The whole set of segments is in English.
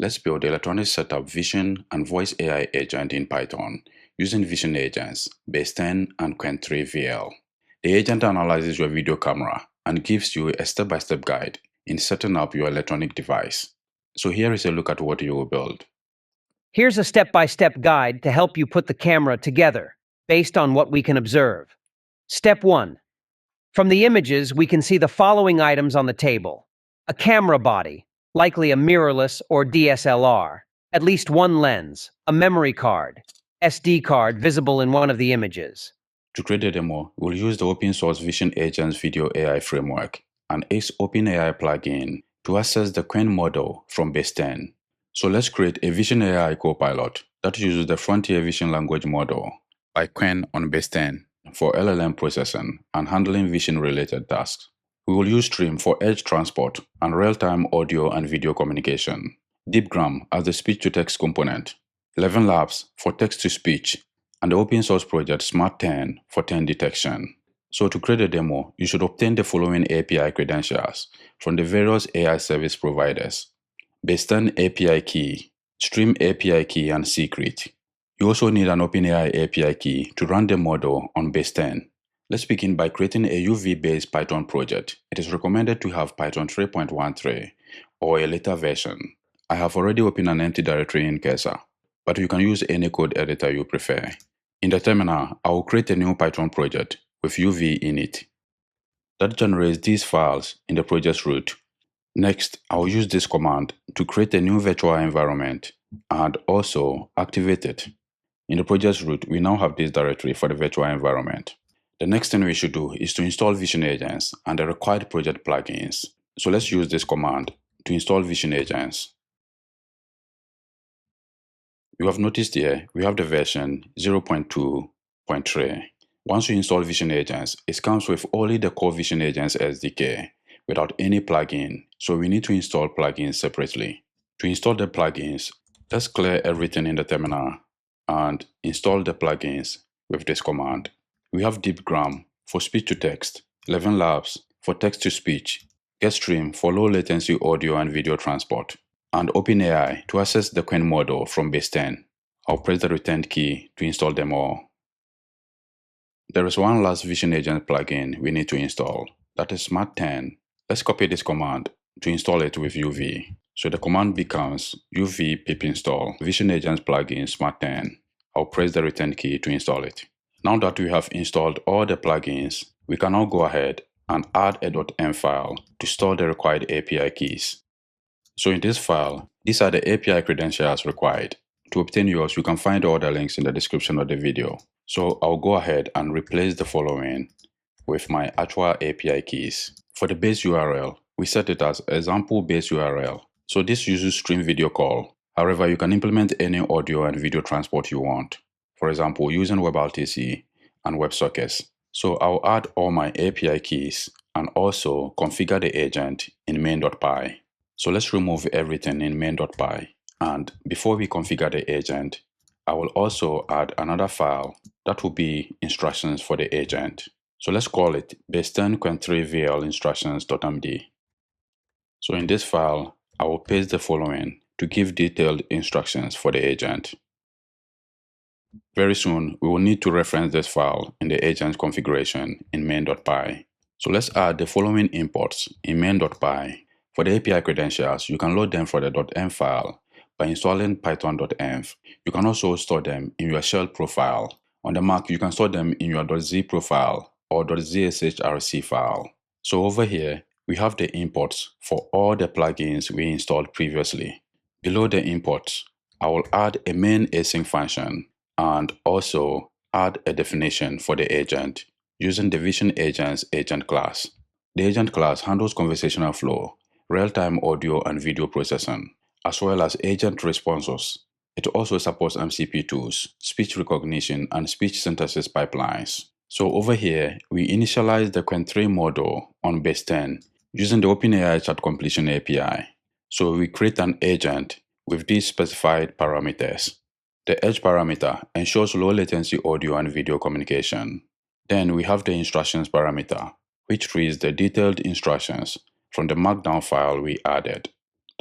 Let's build electronic setup vision and voice AI agent in Python using vision agents, Baseten and Qwen3-VL. The agent analyzes your video camera and gives you a step-by-step guide in setting up your electronic device. So here is a look at what you will build. Here's a step-by-step guide to help you put the camera together, based on what we can observe. Step 1. From the images, we can see the following items on the table. A camera body, likely a mirrorless or DSLR, at least one lens, a memory card, SD card visible in one of the images. To create a demo, we'll use the open source Vision Agents Video AI framework and its OpenAI plugin to access the Qwen model from Baseten. So let's create a Vision AI Copilot that uses the Frontier Vision Language Model by Qwen on Baseten for LLM processing and handling vision-related tasks. We will use Stream for edge transport and real-time audio and video communication, DeepGram as the speech-to-text component, 11 Labs for text-to-speech, and the open source project Smart10 for 10 detection. So to create a demo, you should obtain the following API credentials from the various AI service providers: Baseten API key, Stream API key, and secret. You also need an OpenAI API key to run the model on Baseten. Let's begin by creating a UV-based Python project. It is recommended to have Python 3.13 or a later version. I have already opened an empty directory in Cursor, but you can use any code editor you prefer. In the terminal, I will create a new Python project with UV in it that generates these files in the project's root. Next, I will use this command to create a new virtual environment and also activate it. In the project's root, we now have this directory for the virtual environment. The next thing we should do is to install Vision Agents and the required project plugins. So let's use this command to install Vision Agents. You have noticed here, we have the version 0.2.3. Once you install Vision Agents, it comes with only the core Vision Agents SDK without any plugin, so we need to install plugins separately. To install the plugins, let's clear everything in the terminal and install the plugins with this command. We have DeepGram for speech-to-text, 11 Labs for text-to-speech, GetStream for low-latency audio and video transport, and OpenAI to access the Qwen model from Baseten. I'll press the return key to install them all. There is one last Vision Agent plugin we need to install, that is Smart10. Let's copy this command to install it with UV. So the command becomes UV pip install Vision Agents plugin Smart10. I'll press the return key to install it. Now that we have installed all the plugins, we can now go ahead and add a .m file to store the required API keys. So in this file, these are the API credentials required. To obtain yours, you can find all the links in the description of the video. So I'll go ahead and replace the following with my actual API keys. For the base URL, we set it as example base URL. So this uses Stream Video Call. However, you can implement any audio and video transport you want. For example, using WebRTC and WebSockets. So I'll add all my API keys and also configure the agent in main.py. So let's remove everything in main.py. And before we configure the agent, I will also add another file that will be instructions for the agent. So let's call it Baseten Qwen3-VL instructions.md. So in this file, I will paste the following to give detailed instructions for the agent. Very soon, we will need to reference this file in the agent configuration in main.py. So let's add the following imports in main.py. For the API credentials, you can load them for the .m file by installing python.env. You can also store them in your shell profile. On the Mac, you can store them in your .z profile or .zshrc file. So over here, we have the imports for all the plugins we installed previously. Below the imports, I will add a main async function and also add a definition for the agent using the Vision Agents agent class. The agent class handles conversational flow, real-time audio and video processing, as well as agent responses. It also supports MCP tools, speech recognition, and speech synthesis pipelines. So over here, we initialize the Qwen3 model on Baseten using the OpenAI chat completion API. So we create an agent with these specified parameters. The edge parameter ensures low latency audio and video communication. Then we have the instructions parameter, which reads the detailed instructions from the markdown file we added.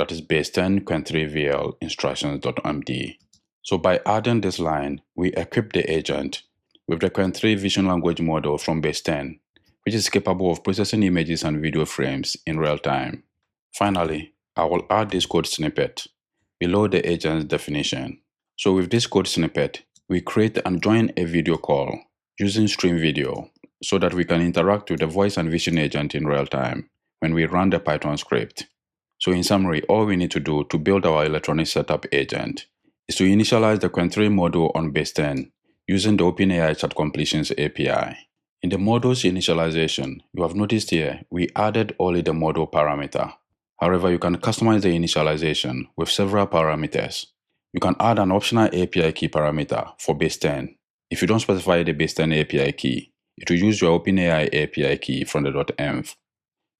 that is Baseten Qwen3-VL instructions.md. So by adding this line, we equip the agent with the Qwen3 vision language model from Baseten, which is capable of processing images and video frames in real time. Finally, I will add this code snippet below the agent's definition. So with this code snippet, we create and join a video call using stream video so that we can interact with the voice and vision agent in real time when we run the Python script. So in summary, all we need to do to build our electronic setup agent is to initialize the Qwen3 model on Baseten using the OpenAI chat completions API. In the model's initialization, you have noticed here, we added only the model parameter. However, you can customize the initialization with several parameters. You can add an optional API key parameter for Baseten. If you don't specify the Baseten API key, it will use your OpenAI API key from the .env.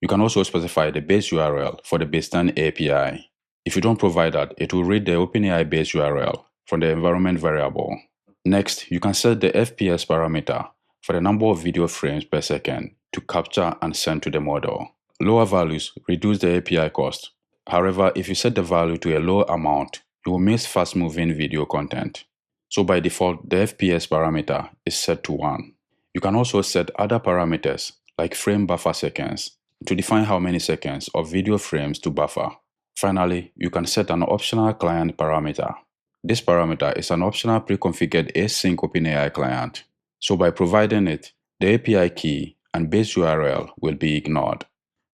You can also specify the base URL for the Baseten API. If you don't provide that, it will read the OpenAI base URL from the environment variable. Next, you can set the FPS parameter for the number of video frames per second to capture and send to the model. Lower values reduce the API cost. However, if you set the value to a low amount, you will miss fast-moving video content. So by default, the FPS parameter is set to 1. You can also set other parameters like frame buffer seconds to define how many seconds of video frames to buffer. Finally, you can set an optional client parameter. This parameter is an optional pre-configured async OpenAI client. So by providing it, the API key and base URL will be ignored.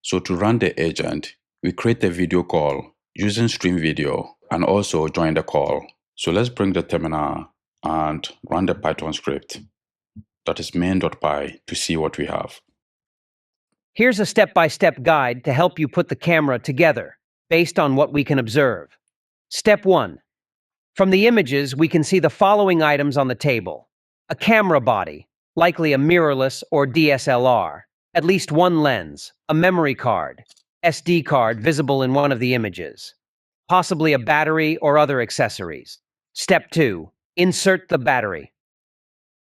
So to run the agent, we create a video call using stream video and also join the call. So let's bring the terminal and run the Python script. That is main.py to see what we have. Here's a step-by-step guide to help you put the camera together based on what we can observe. Step 1. From the images, we can see the following items on the table. A camera body, likely a mirrorless or DSLR, at least one lens, a memory card, SD card visible in one of the images, possibly a battery or other accessories. Step 2. Insert the battery.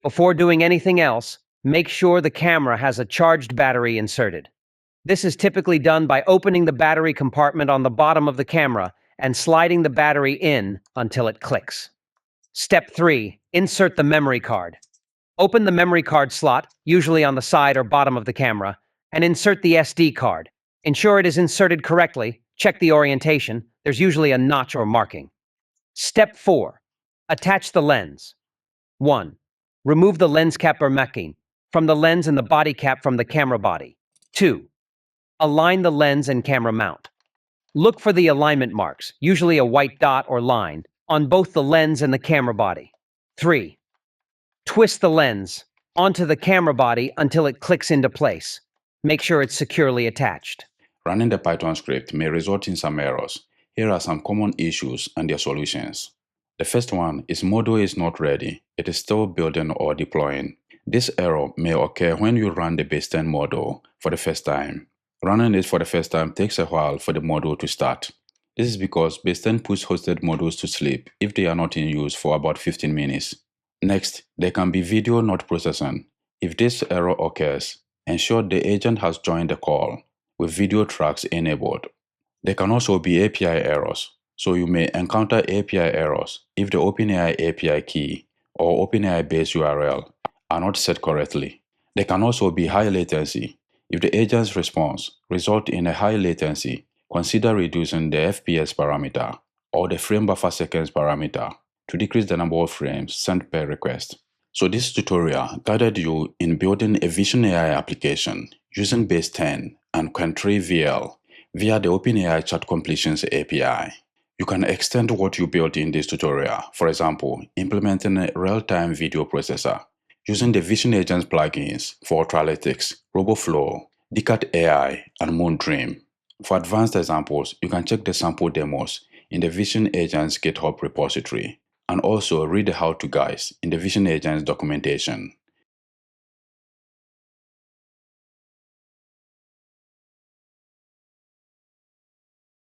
Before doing anything else, make sure the camera has a charged battery inserted. This is typically done by opening the battery compartment on the bottom of the camera and sliding the battery in until it clicks. Step 3. Insert the memory card. Open the memory card slot, usually on the side or bottom of the camera, and insert the SD card. Ensure it is inserted correctly. Check the orientation. There's usually a notch or marking. Step 4. Attach the lens. 1. Remove the lens cap or backing from the lens and the body cap from the camera body. 2. Align the lens and camera mount. Look for the alignment marks, usually a white dot or line, on both the lens and the camera body. 3. Twist the lens onto the camera body until it clicks into place. Make sure it's securely attached. Running the Python script may result in some errors. Here are some common issues and their solutions. The first one is model is not ready. It is still building or deploying. This error may occur when you run the Baseten model for the first time. Running it for the first time takes a while for the model to start. This is because Baseten puts hosted models to sleep if they are not in use for about 15 minutes. Next, there can be video not processing. If this error occurs, ensure the agent has joined the call with video tracks enabled. There can also be API errors, so you may encounter API errors if the OpenAI API key or OpenAI base URL are not set correctly. There can also be high latency. If the agent's response results in a high latency, consider reducing the FPS parameter or the frame buffer seconds parameter to decrease the number of frames sent per request. So this tutorial guided you in building a Vision AI application using Baseten and Qwen3-VL via the OpenAI Chat Completions API. You can extend what you built in this tutorial, for example, implementing a real-time video processor using the Vision Agents plugins for Ultralytics, RoboFlow, Dicat AI, and Moondream. For advanced examples, you can check the sample demos in the Vision Agents GitHub repository and also read the how-to guides in the Vision Agents documentation.